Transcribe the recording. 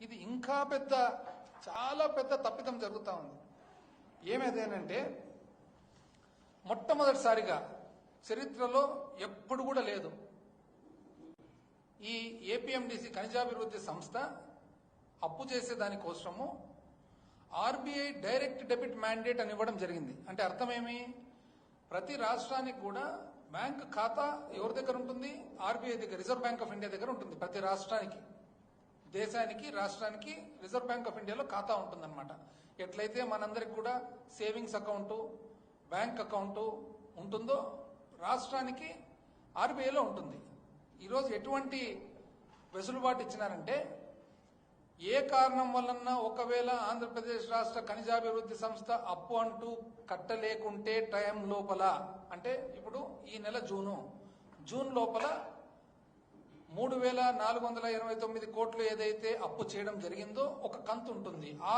ఇది ఇంకా చాలా పెద్ద తప్పిదం జరుగుతూ ఉంది. ఏమేదేనంటే మొట్టమొదటిసారిగా చరిత్రలో ఎప్పుడు కూడా లేదు, ఈ ఏపీఎండిసి ఖనిజాభివృద్ధి సంస్థ అప్పు చేసే దానికోసము ఆర్బీఐ డైరెక్ట్ డెబిట్ మ్యాండేట్ అని ఇవ్వడం జరిగింది. అంటే అర్థమేమి, ప్రతి రాష్ట్రానికి కూడా బ్యాంక్ ఖాతా ఎవరి దగ్గర ఉంటుంది? ఆర్బీఐ దగ్గర, రిజర్వ్ బ్యాంక్ ఆఫ్ ఇండియా దగ్గర ఉంటుంది. ప్రతి రాష్ట్రానికి, దేశానికి, రాష్ట్రానికి రిజర్వ్ బ్యాంక్ ఆఫ్ ఇండియాలో ఖాతా ఉంటుందన్నమాట. ఎట్లయితే మనందరికి కూడా సేవింగ్స్ అకౌంటు, బ్యాంక్ అకౌంటు ఉంటుందో రాష్ట్రానికి ఆర్బీఐలో ఉంటుంది. ఈరోజు ఎటువంటి వెసులుబాటు ఇచ్చినారంటే, ఏ కారణం వలన ఒకవేళ ఆంధ్రప్రదేశ్ రాష్ట్ర ఖనిజాభివృద్ధి సంస్థ అప్పు అంటూ కట్టలేకుంటే టైం లోపల, అంటే ఇప్పుడు ఈ నెల జూన్ లోపల 3,429 కోట్లు ఏదైతే అప్పు చేయడం జరిగిందో ఒక కంతు ఉంటుంది. ఆ